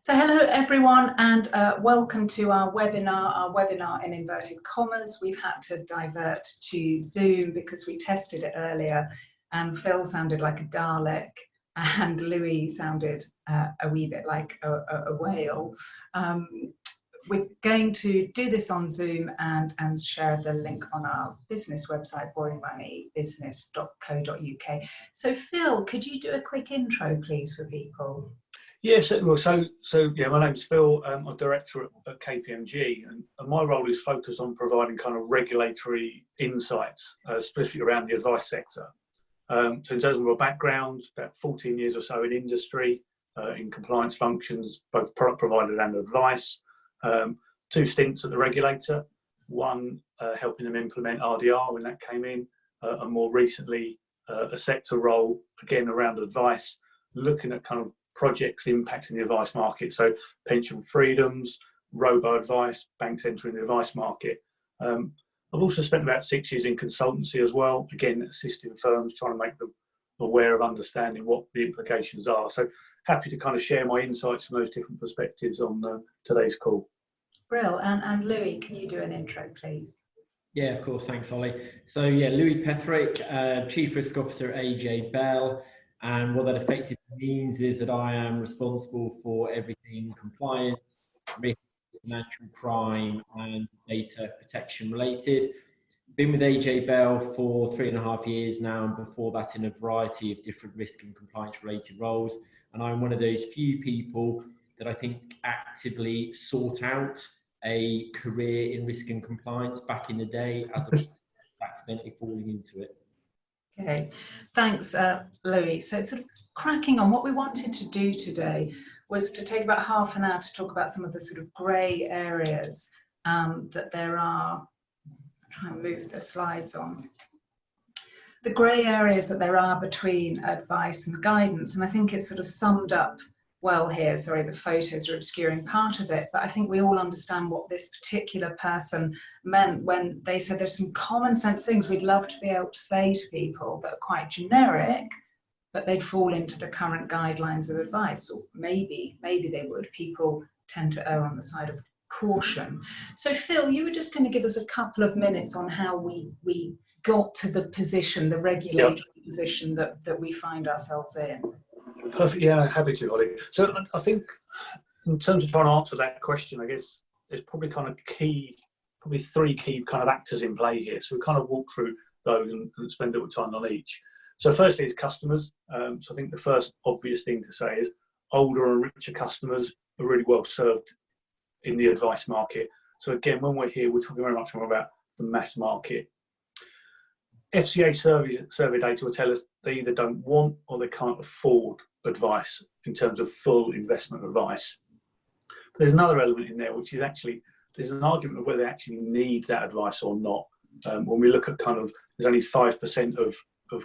So hello everyone, and welcome to our webinar in inverted commas. We've had to divert to Zoom because we tested it earlier and Phil sounded like a Dalek and Louis sounded a wee bit like a whale. We're going to do this on Zoom and share the link on our business website, boringmoneybusiness.co.uk. So Phil, could you do a quick intro please for people? Yes, well, yeah, my name's Phil. I'm a director at KPMG, and my role is focused on providing kind of regulatory insights, specifically around the advice sector. So in terms of my background, about 14 years or so in industry, in compliance functions, both product provider and advice. 2 stints at the regulator, one helping them implement RDR when that came in, and more recently a sector role, again around advice, looking at kind of projects impacting the advice market, so pension freedoms, robo-advice, banks entering the advice market. I've also spent about 6 years in consultancy as well, again assisting firms, trying to make them aware of understanding what the implications are. So happy to kind of share my insights from those different perspectives on today's call. Brill, and Louis, can you do an intro please? Yeah, of course, thanks Ollie. So yeah, Louis Petherick, Chief Risk Officer at AJ Bell. And what that effectively means is that I am responsible for everything compliance, risk, financial crime, and data protection related. Been with AJ Bell for 3.5 years now, and before that in a variety of different risk and compliance related roles. And I'm one of those few people that I think actively sought out a career in risk and compliance back in the day, as opposed to accidentally falling into it. Okay, thanks Louis. So sort of cracking on, what we wanted to do today was to take about half an hour to talk about some of the sort of grey areas that there are. I'll try and move the slides on. The grey areas that there are between advice and guidance, and I think it's sort of summed up well here. Sorry, the photos are obscuring part of it, but I think we all understand what this particular person meant when they said there's some common sense things we'd love to be able to say to people that are quite generic, but they'd fall into the current guidelines of advice, or maybe they would. People tend to err on the side of caution. So Phil, you were just going to give us a couple of minutes on how we got to the position, the regulatory position that we find ourselves in. Perfect. Yeah, happy to, Ollie. So I think in terms of trying to answer that question, I guess there's probably kind of probably 3 key kind of actors in play here. So we kind of walk through those and spend a little time on each. So firstly, it's customers. So I think the first obvious thing to say is older and richer customers are really well served in the advice market. So again, when we're here, we're talking very much more about the mass market. FCA survey data will tell us they either don't want or they can't afford advice in terms of full investment advice. But there's another element in there, which is actually, there's an argument of whether they actually need that advice or not. When we look at kind of, there's only 5% of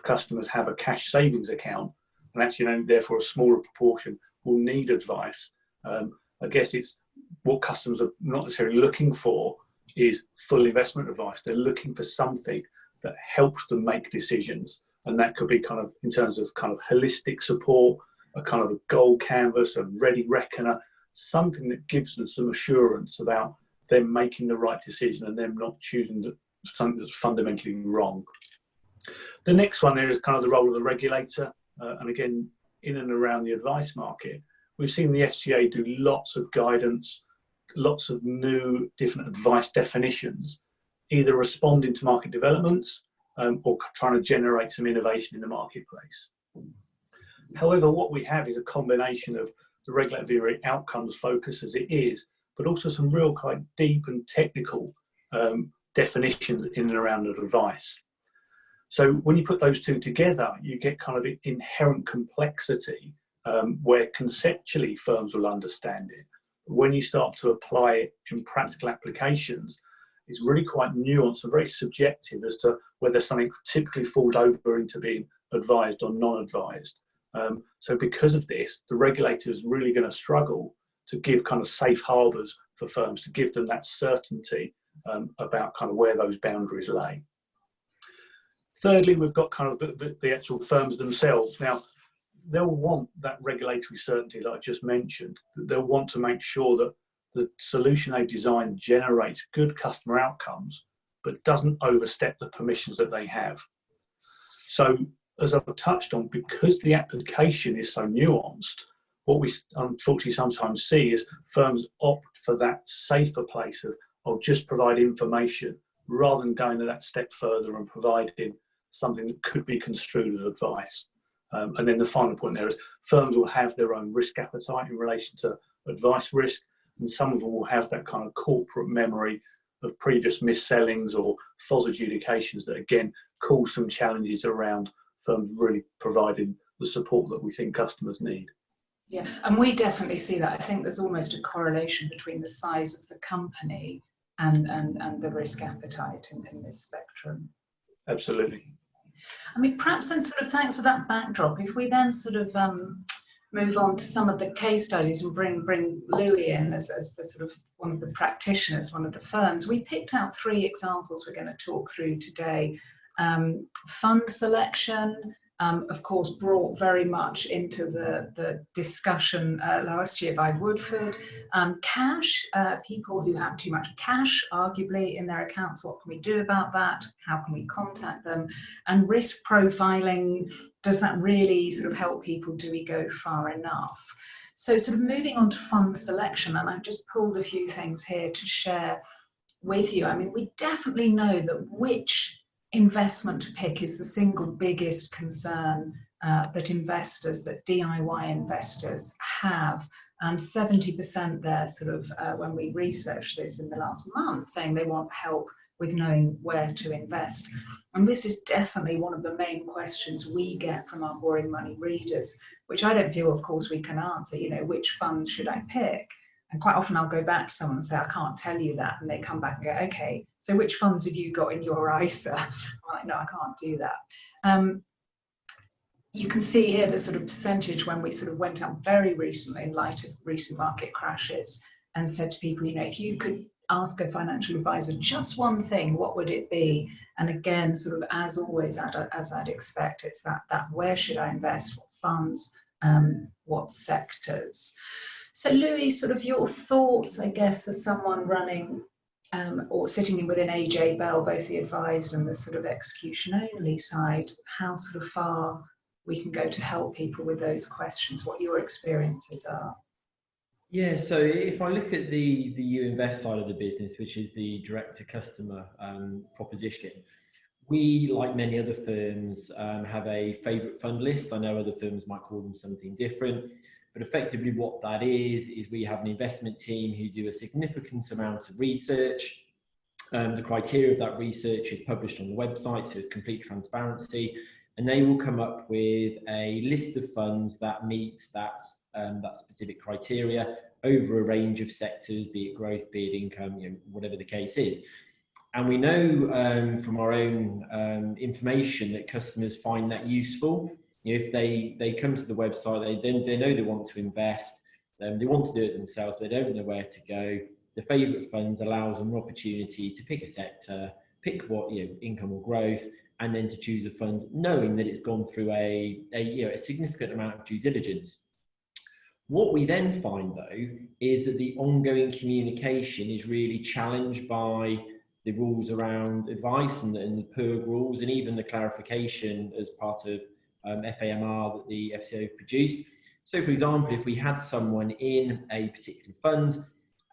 customers have a cash savings account, and actually therefore a smaller proportion will need advice. I guess it's what customers are not necessarily looking for is full investment advice. They're looking for something that helps them make decisions, and that could be kind of in terms of kind of holistic support, a kind of a goal canvas, a ready reckoner, something that gives them some assurance about them making the right decision and them not choosing something that's fundamentally wrong. The next one there is kind of the role of the regulator, and again in and around the advice market, we've seen the FCA do lots of guidance, lots of new different advice definitions, either responding to market developments or trying to generate some innovation in the marketplace. However, what we have is a combination of the regulatory outcomes focus as it is, but also some real quite deep and technical definitions in and around advice. So when you put those two together, you get kind of inherent complexity where conceptually firms will understand it. When you start to apply it in practical applications, it's really quite nuanced and very subjective as to whether something typically falls over into being advised or non-advised. So because of this, the regulator is really going to struggle to give kind of safe harbours for firms, to give them that certainty about kind of where those boundaries lay. Thirdly, we've got kind of the actual firms themselves. Now, they'll want that regulatory certainty that I just mentioned. They'll want to make sure that the solution they design generates good customer outcomes, but doesn't overstep the permissions that they have. So, as I've touched on, because the application is so nuanced, what we unfortunately sometimes see is firms opt for that safer place of, I'll just provide information, rather than going that step further and providing something that could be construed as advice. And then the final point there is firms will have their own risk appetite in relation to advice risk, and some of them will have that kind of corporate memory of previous mis-sellings or FOS adjudications that again cause some challenges around firms really providing the support that we think customers need. Yeah, and we definitely see that. I think there's almost a correlation between the size of the company and the risk appetite in this spectrum. Absolutely. I mean, perhaps then sort of thanks for that backdrop. If we then sort of move on to some of the case studies and bring Louis in as the sort of one of the practitioners, one of the firms, we picked out 3 examples we're going to talk through today. Fund selection, of course, brought very much into the discussion last year by Woodford. Cash, people who have too much cash, arguably, in their accounts, what can we do about that? How can we contact them? And risk profiling, does that really sort of help people? Do we go far enough? So sort of moving on to fund selection, and I've just pulled a few things here to share with you. I mean, we definitely know that which investment to pick is the single biggest concern that investors, that DIY investors have. 70% there sort of, when we researched this in the last month, saying they want help with knowing where to invest. And this is definitely one of the main questions we get from our Boring Money readers, which I don't feel, of course, we can answer, you know, which funds should I pick? And quite often I'll go back to someone and say, I can't tell you that. And they come back and go, okay, so which funds have you got in your ISA? I'm like, no, I can't do that. You can see here the sort of percentage when we sort of went up very recently in light of recent market crashes and said to people, you know, if you could ask a financial advisor just one thing, what would it be? And again, sort of as always, as I'd expect, it's that where should I invest, what funds, what sectors? So Louis, sort of your thoughts, I guess, as someone running or sitting within AJ Bell, both the advised and the sort of execution only side, how sort of far we can go to help people with those questions, what your experiences are. Yeah, so if I look at the You Invest side of the business, which is the direct to customer proposition, we, like many other firms, have a favourite fund list. I know other firms might call them something different, but effectively what that is we have an investment team who do a significant amount of research. The criteria of that research is published on the website, so it's complete transparency, and they will come up with a list of funds that meet that specific criteria over a range of sectors, be it growth, be it income, you know, whatever the case is. And we know from our own information that customers find that useful. You know, if they come to the website, they know they want to invest, they want to do it themselves, but they don't know where to go. The favourite funds allows them an opportunity to pick a sector, pick what, you know, income or growth, and then to choose a fund, knowing that it's gone through a significant amount of due diligence. What we then find, though, is that the ongoing communication is really challenged by the rules around advice and the PERG rules, and even the clarification as part of FAMR that the FCA produced. So, for example, if we had someone in a particular fund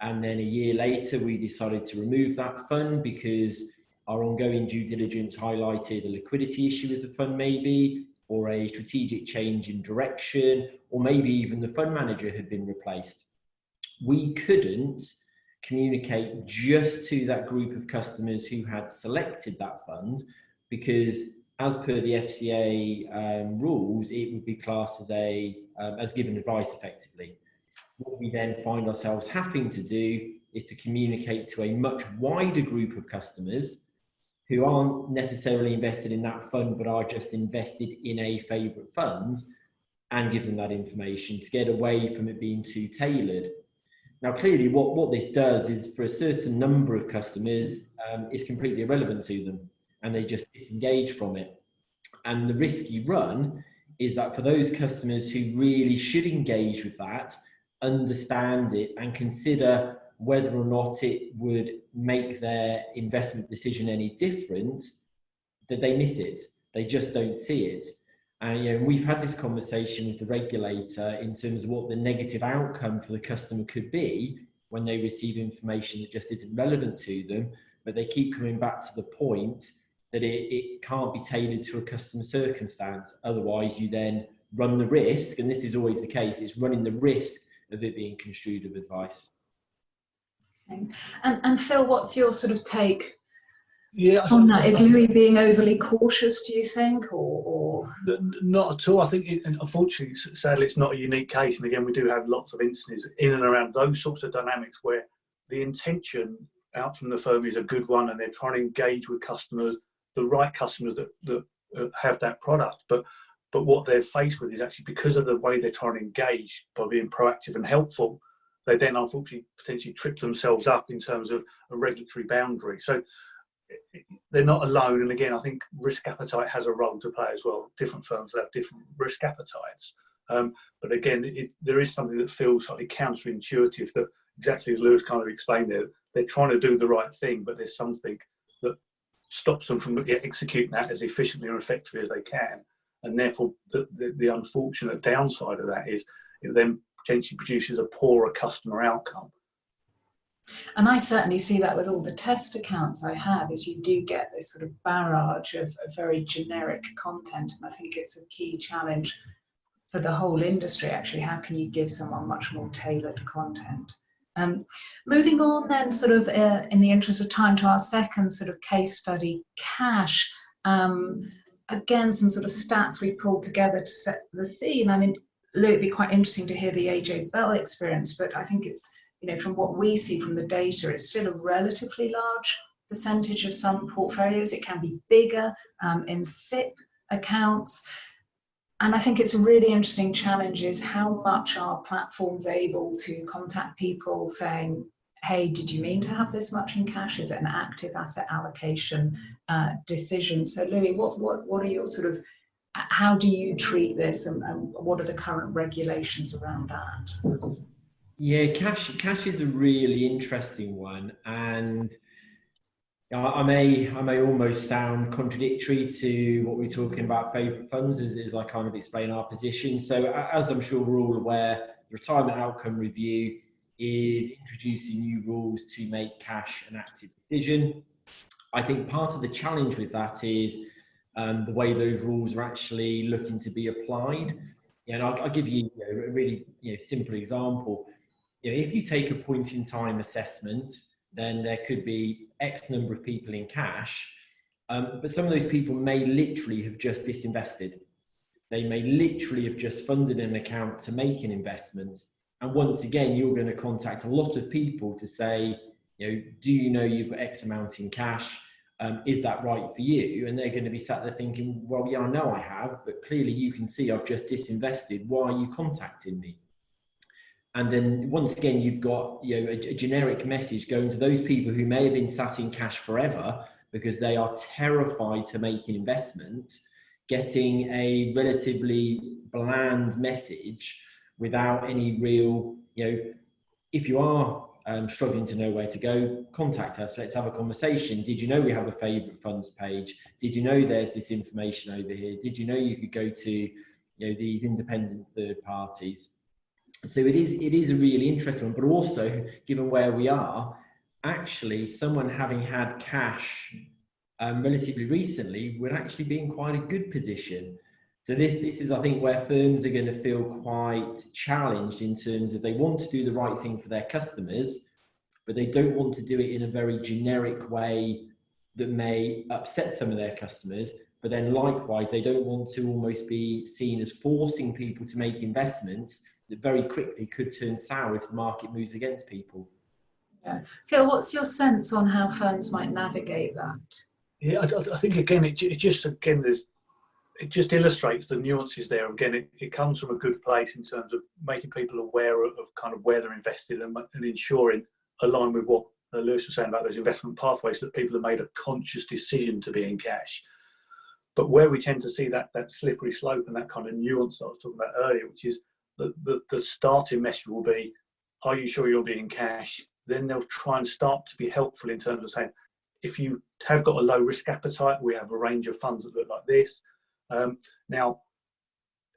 and then a year later we decided to remove that fund because our ongoing due diligence highlighted a liquidity issue with the fund maybe, or a strategic change in direction, or maybe even the fund manager had been replaced, we couldn't communicate just to that group of customers who had selected that fund, because as per the FCA rules, it would be classed as given advice effectively. What we then find ourselves having to do is to communicate to a much wider group of customers who aren't necessarily invested in that fund, but are just invested in a favourite fund, and give them that information to get away from it being too tailored. Now, clearly, what this does is, for a certain number of customers, it's completely irrelevant to them, and they just disengage from it. And the risk you run is that for those customers who really should engage with that, understand it and consider whether or not it would make their investment decision any different, that they miss it. They just don't see it. And you know, we've had this conversation with the regulator in terms of what the negative outcome for the customer could be when they receive information that just isn't relevant to them, but they keep coming back to the point that it can't be tailored to a customer circumstance. Otherwise, you then run the risk, and this is always the case, it's running the risk of it being construed of advice. Okay. And Phil, what's your sort of take on that? Is Louis being overly cautious, do you think, or? Not at all. I think, unfortunately, sadly, it's not a unique case. And again, we do have lots of instances in and around those sorts of dynamics where the intention out from the firm is a good one, and they're trying to engage with customers, the right customers that have that product. But what they're faced with is actually, because of the way they're trying to engage by being proactive and helpful, they then unfortunately potentially trip themselves up in terms of a regulatory boundary. So they're not alone. And again, I think risk appetite has a role to play as well. Different firms have different risk appetites. But again, there is something that feels slightly counterintuitive, that exactly as Lewis kind of explained there, they're trying to do the right thing, but there's something that stops them from executing that as efficiently and effectively as they can. And therefore, the unfortunate downside of that is it then potentially produces a poorer customer outcome. And I certainly see that with all the test accounts I have, is you do get this sort of barrage of very generic content. And I think it's a key challenge for the whole industry, actually. How can you give someone much more tailored content? Moving on then, sort of in the interest of time, to our second sort of case study, cash. Again, some sort of stats we pulled together to set the scene. I mean, Lou, it'd be quite interesting to hear the AJ Bell experience, but I think it's, you know, from what we see from the data, it's still a relatively large percentage of some portfolios. It can be bigger in SIP accounts. And I think it's a really interesting challenge is how much are platforms able to contact people saying, hey, did you mean to have this much in cash? Is it an active asset allocation decision? So Louis, what are your sort of, how do you treat this, and what are the current regulations around that? Yeah, cash is a really interesting one, and I may almost sound contradictory to what we're talking about favourite funds as I kind of explain our position. So as I'm sure we're all aware, the Retirement Outcome Review is introducing new rules to make cash an active decision. I think part of the challenge with that is the way those rules are actually looking to be applied. And I'll give you a really simple example. If you take a point in time assessment, then there could be X number of people in cash, but some of those people may literally have just disinvested. They may literally have just funded an account to make an investment. And once again, you're going to contact a lot of people to say, do you know you've got X amount in cash? Is that right for you? And they're going to be sat there thinking, well, yeah, I know I have, but clearly you can see I've just disinvested. Why are you contacting me? And then once again, you've got a generic message going to those people who may have been sat in cash forever because they are terrified to make an investment, getting a relatively bland message without any real, if you are struggling to know where to go, contact us. Let's have a conversation. Did you know we have a favourite funds page? Did you know there's this information over here? Did you know you could go to these independent third parties? So it is a really interesting one, but also given where we are, actually someone having had cash relatively recently would actually be in quite a good position. So this is, I think, where firms are going to feel quite challenged in terms of they want to do the right thing for their customers, but they don't want to do it in a very generic way that may upset some of their customers. But then likewise, they don't want to almost be seen as forcing people to make investments that very quickly could turn sour if the market moves against people. Yeah. Phil, what's your sense on how firms might navigate that? Yeah, I think again, it just illustrates the nuances there. Again, it comes from a good place in terms of making people aware of kind of where they're invested and ensuring, aligned with what Lewis was saying about those investment pathways, that people have made a conscious decision to be in cash. But where we tend to see that slippery slope and that kind of nuance I was talking about earlier, which is the starting message will be, are you sure you're being cash? Then they'll try and start to be helpful in terms of saying, if you have got a low risk appetite, we have a range of funds that look like this. Now,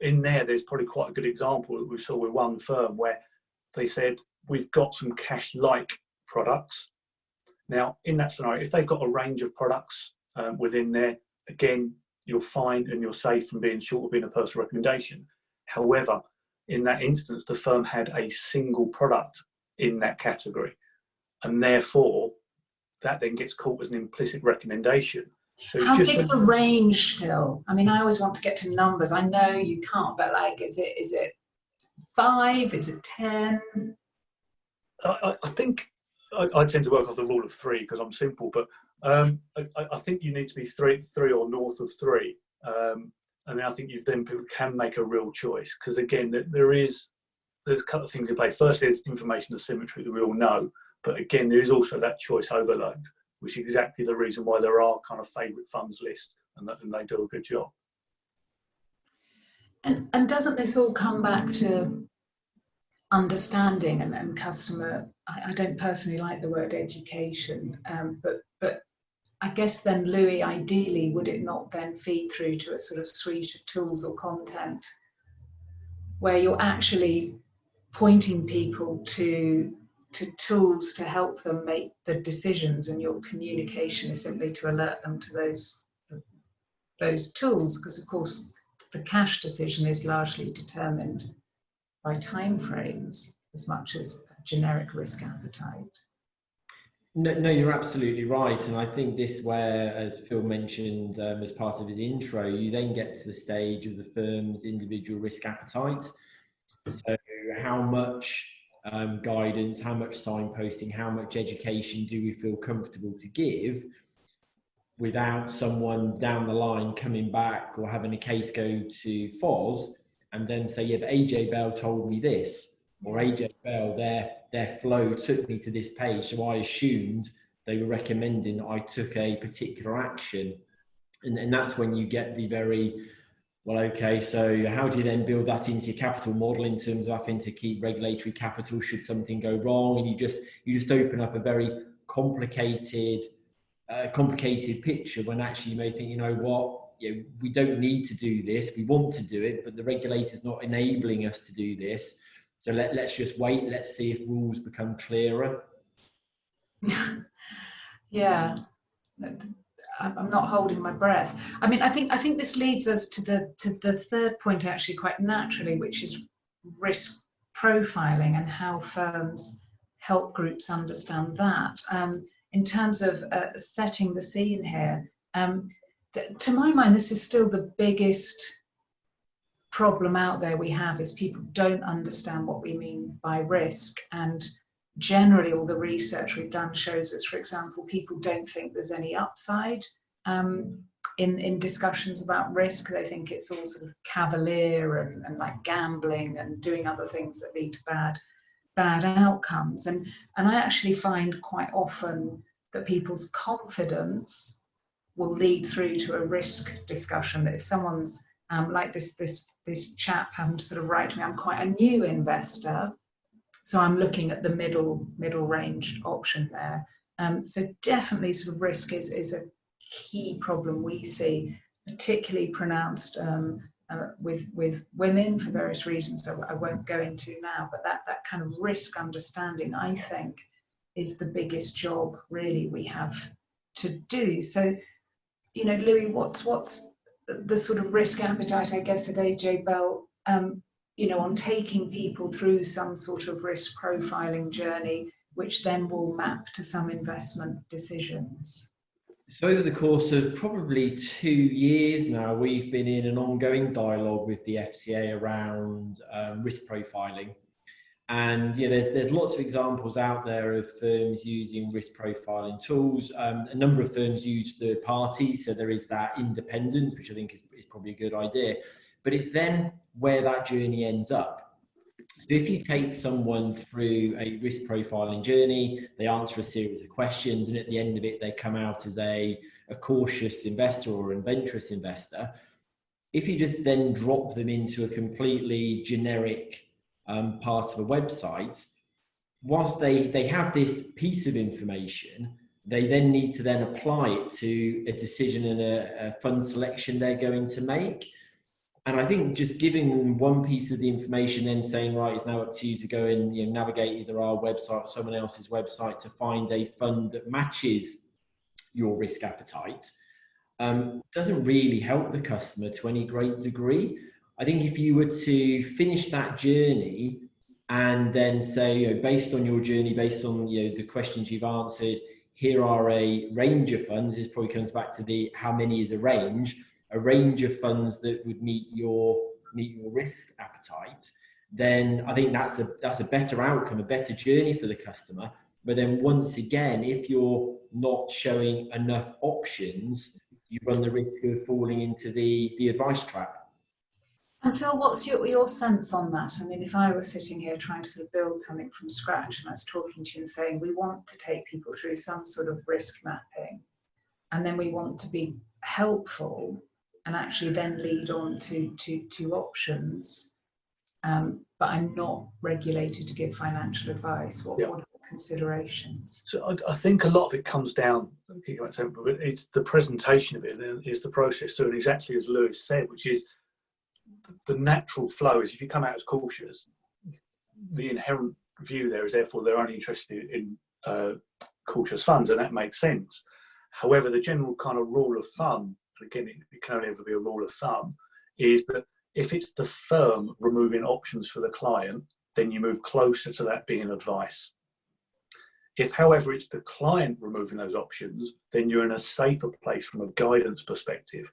in there's probably quite a good example that we saw with one firm where they said, we've got some cash-like products. Now, in that scenario, if they've got a range of products within there, again, you're fine and you're safe from being short of being a personal recommendation. However, in that instance, the firm had a single product in that category, and therefore that then gets caught as an implicit recommendation. So how big is a range, Phil? I mean, I always want to get to numbers. I know you can't, but like, is it 5? Is it 10? I think I tend to work off the rule of 3 because I'm simple, but I think you need to be three or north of 3. And then I think people can make a real choice, because again, there's a couple of things in play. First, there's information asymmetry that we all know, but again, there is also that choice overload, which is exactly the reason why there are kind of favourite funds lists, and they do a good job. And doesn't this all come back to understanding and customer? I don't personally like the word education, but I guess then, Louis, ideally, would it not then feed through to a sort of suite of tools or content where you're actually pointing people to tools to help them make the decisions, and your communication is simply to alert them to those tools? Because of course the cash decision is largely determined by timeframes as much as generic risk appetite. No, you're absolutely right. And I think this where, as Phil mentioned as part of his intro, you then get to the stage of the firm's individual risk appetite. So how much guidance, how much signposting, how much education do we feel comfortable to give without someone down the line coming back or having a case go to FOS and then say, yeah, but AJ Bell told me this, or AJ Bell, their flow took me to this page, so I assumed they were recommending I took a particular action. And that's when you get the very, well, okay, so how do you then build that into your capital model in terms of having to keep regulatory capital should something go wrong? And you just open up a very complicated picture, when actually you may think, you know what, we don't need to do this, we want to do it, but the regulator's not enabling us to do this. So let's just wait. Let's see if rules become clearer. Yeah, I'm not holding my breath. I mean, I think this leads us to the third point actually quite naturally, which is risk profiling and how firms help groups understand that. In terms of setting the scene here, to my mind, this is still the biggest problem out there we have, is people don't understand what we mean by risk. And generally all the research we've done shows us, for example, people don't think there's any upside in discussions about risk. They think it's all sort of cavalier and like gambling and doing other things that lead to bad outcomes. And I actually find quite often that people's confidence will lead through to a risk discussion. That if someone's like this chap happened to sort of write to me, I'm quite a new investor, so I'm looking at the middle range option there. So definitely sort of risk is a key problem we see, particularly pronounced with women for various reasons that I won't go into now, but that kind of risk understanding, I think, is the biggest job really we have to do. So, you know, Louis, what's the sort of risk appetite, I guess, at AJ Bell, you know, on taking people through some sort of risk profiling journey, which then will map to some investment decisions? So over the course of probably 2 years now, we've been in an ongoing dialogue with the FCA around risk profiling. And yeah, there's lots of examples out there of firms using risk profiling tools. A number of firms use third parties, so there is that independence, which I think is probably a good idea. But it's then where that journey ends up. So if you take someone through a risk profiling journey, they answer a series of questions, and at the end of it, they come out as a cautious investor or an adventurous investor. If you just then drop them into a completely generic part of a website, whilst they have this piece of information, they then need to then apply it to a decision and a fund selection they're going to make. And I think just giving them one piece of the information, then saying, right, it's now up to you to go and navigate either our website or someone else's website to find a fund that matches your risk appetite, doesn't really help the customer to any great degree. I think if you were to finish that journey and then say, based on your journey, based on the questions you've answered, here are a range of funds. This probably comes back to the how many is a range of funds that would meet your risk appetite. Then I think that's a better outcome, a better journey for the customer. But then once again, if you're not showing enough options, you run the risk of falling into the advice trap. And Phil, what's your sense on that? I mean, if I was sitting here trying to sort of build something from scratch and I was talking to you and saying, we want to take people through some sort of risk mapping, and then we want to be helpful and actually then lead on to options, but I'm not regulated to give financial advice. What are the considerations? So I think a lot of it comes down, it's the presentation of it, it's the process through, and exactly as Lewis said, which is the natural flow is if you come out as cautious, the inherent view there is therefore they're only interested in cautious funds, and that makes sense. However, the general kind of rule of thumb, and again, it can only ever be a rule of thumb, is that if it's the firm removing options for the client, then you move closer to that being advice. If, however, it's the client removing those options, then you're in a safer place from a guidance perspective.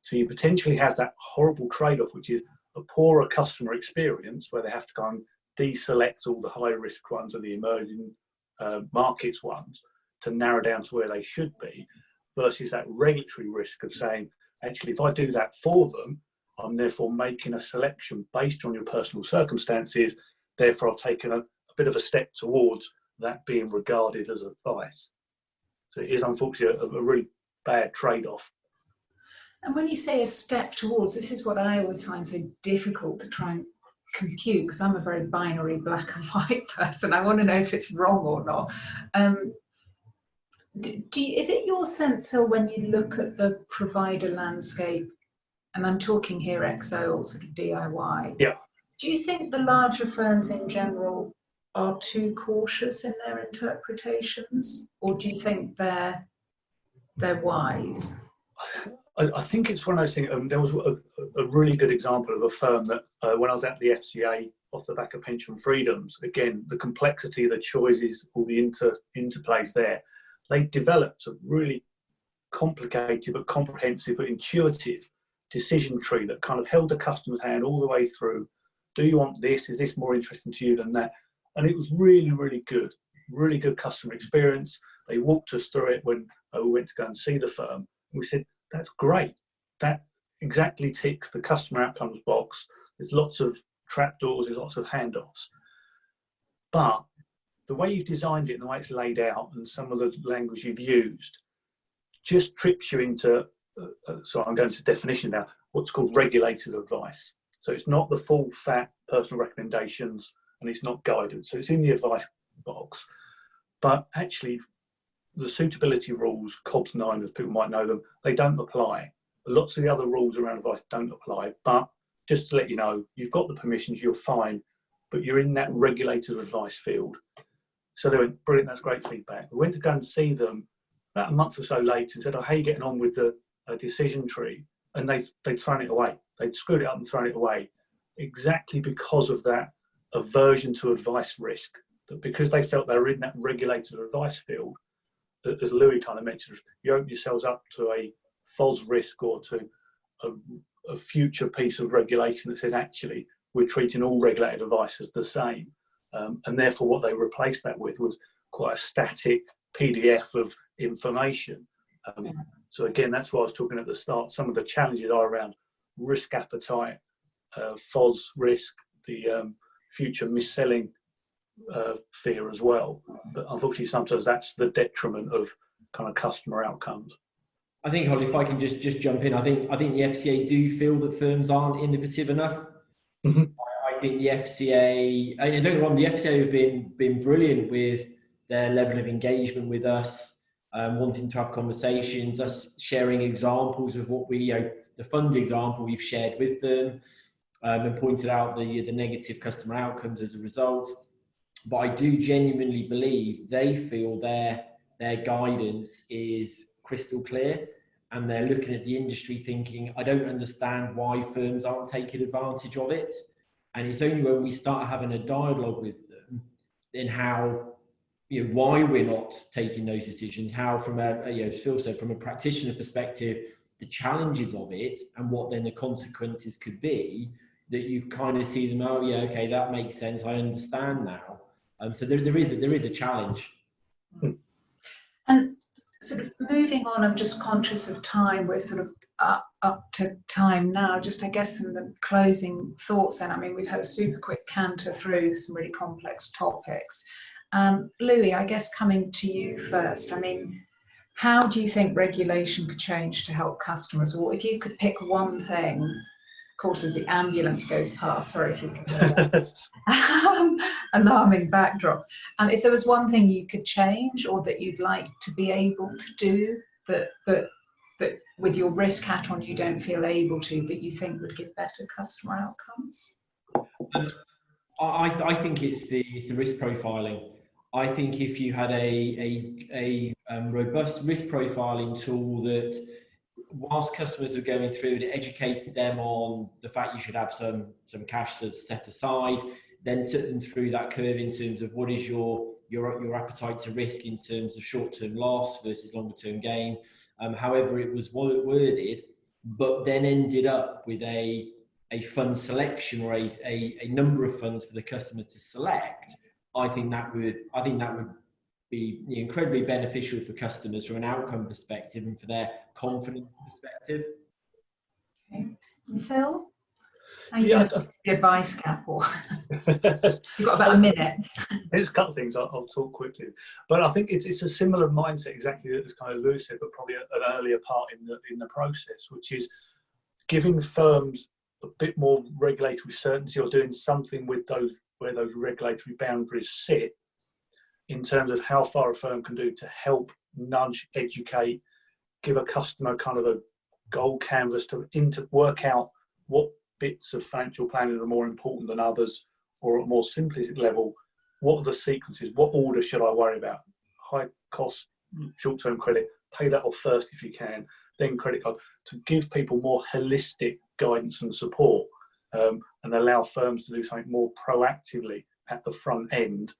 So you potentially have that horrible trade-off, which is a poorer customer experience where they have to go and deselect all the high-risk ones or the emerging markets ones to narrow down to where they should be, versus that regulatory risk of saying, actually, if I do that for them, I'm therefore making a selection based on your personal circumstances. Therefore, I've taken a bit of a step towards that being regarded as advice. So it is unfortunately a really bad trade-off. And when you say a step towards, this is what I always find so difficult to try and compute, because I'm a very binary black and white person. I want to know if it's wrong or not. Is it your sense, Phil, when you look at the provider landscape, and I'm talking here XO or sort of DIY, do you think the larger firms in general are too cautious in their interpretations, or do you think they're wise? I think it's one of those things. There was a really good example of a firm that when I was at the FCA off the back of pension freedoms, again, the complexity, the choices, all the interplays there, they developed a really complicated but comprehensive but intuitive decision tree that kind of held the customer's hand all the way through. Do you want this? Is this more interesting to you than that? And it was really, really good customer experience. They walked us through it when we went to go and see the firm. We said, that's great. That exactly ticks the customer outcomes box. There's lots of trapdoors, there's lots of handoffs. But the way you've designed it and the way it's laid out and some of the language you've used just trips you into, so I'm going to definition now, what's called regulated advice. So it's not the full fat personal recommendations and it's not guidance. So it's in the advice box. But actually, the suitability rules, COBS 9, as people might know them, they don't apply. Lots of the other rules around advice don't apply. But just to let you know, you've got the permissions, you're fine, but you're in that regulated advice field. So they went, brilliant, that's great feedback. We went to go and see them about a month or so later and said, oh, how are you getting on with the decision tree? And they'd thrown it away. They'd screwed it up and thrown it away, exactly because of that aversion to advice risk. That because they felt they were in that regulated advice field, as Louis kind of mentioned, you open yourselves up to a FOS risk or to a future piece of regulation that says, actually, we're treating all regulated advice as the same. And therefore, what they replaced that with was quite a static PDF of information. So again, that's why I was talking at the start. Some of the challenges are around risk appetite, FOS risk, the future mis-selling fear as well. But unfortunately, sometimes that's the detriment of kind of customer outcomes. I think, Holly, if I can just jump in, I think the FCA do feel that firms aren't innovative enough. Mm-hmm. I think the FCA, and don't get me wrong, the FCA have been brilliant with their level of engagement with us, wanting to have conversations, us sharing examples of what we, the fund example we've shared with them, and pointed out the negative customer outcomes as a result. But I do genuinely believe they feel their guidance is crystal clear, and they're looking at the industry thinking, I don't understand why firms aren't taking advantage of it. And it's only when we start having a dialogue with them in how, why we're not taking those decisions, how from as Phil said, from a practitioner perspective, the challenges of it and what then the consequences could be, that you kind of see them, oh yeah, okay, that makes sense, I understand now. So there is a challenge. And sort of moving on, I'm just conscious of time. We're sort of up to time now. Just, I guess, some of the closing thoughts. And I mean, we've had a super quick canter through some really complex topics. Louis, I guess coming to you first. I mean, how do you think regulation could change to help customers? Or if you could pick one thing, of course, as the ambulance goes past, sorry if you can hear that. Alarming backdrop. If there was one thing you could change or that you'd like to be able to do that with your risk hat on you don't feel able to, but you think would give better customer outcomes? I think it's the risk profiling. I think if you had a robust risk profiling tool that, whilst customers are going through, it educated them on the fact you should have some cash set aside, then took them through that curve in terms of what is your appetite to risk in terms of short-term loss versus longer-term gain, however it was worded, but then ended up with a fund selection or a number of funds for the customer to select. I think that would be incredibly beneficial for customers from an outcome perspective and for their confidence perspective. Okay. And Phil? Are you going to put the advice cap or you've got about a minute? There's a couple of things I'll talk quickly, but I think it's a similar mindset exactly as kind of Lewis said, but probably an earlier part in the process, which is giving firms a bit more regulatory certainty or doing something with where those regulatory boundaries sit, in terms of how far a firm can do to help nudge, educate, give a customer kind of a goal canvas to work out what bits of financial planning are more important than others, or at a more simplistic level, what are the sequences, what order should I worry about? High cost, short-term credit, pay that off first if you can, then credit card, to give people more holistic guidance and support, and allow firms to do something more proactively at the front end,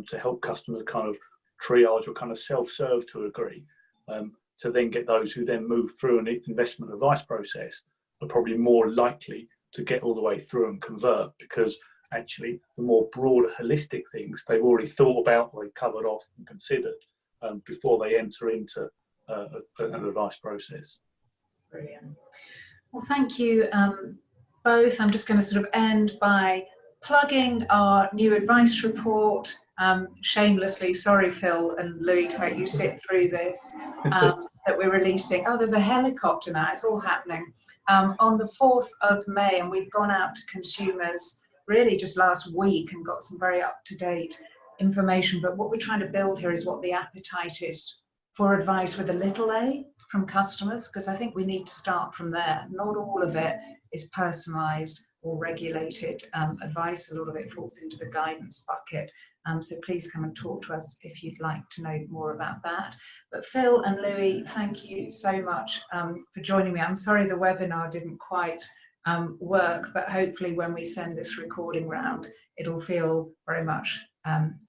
to help customers kind of triage or kind of self-serve to a degree, to then get those who then move through an investment advice process are probably more likely to get all the way through and convert, because actually the more broader holistic things they've already thought about, they've covered off and considered before they enter into an advice process. Brilliant. Well, thank you both. I'm just going to sort of end by plugging our new advice report. Shamelessly, sorry Phil and Louis to make you sit through this, that we're releasing. Oh, there's a helicopter now, it's all happening. On the 4th of May, and we've gone out to consumers really just last week and got some very up-to-date information. But what we're trying to build here is what the appetite is for advice with a little a from customers, because I think we need to start from there. Not all of it is personalised or regulated advice. A lot of it falls into the guidance bucket. So please come and talk to us if you'd like to know more about that. But Phil and Louis, thank you so much for joining me. I'm sorry the webinar didn't quite work, but hopefully when we send this recording round, it'll feel very much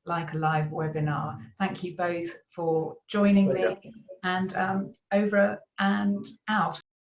like a live webinar. Thank you both for joining me, and over and out.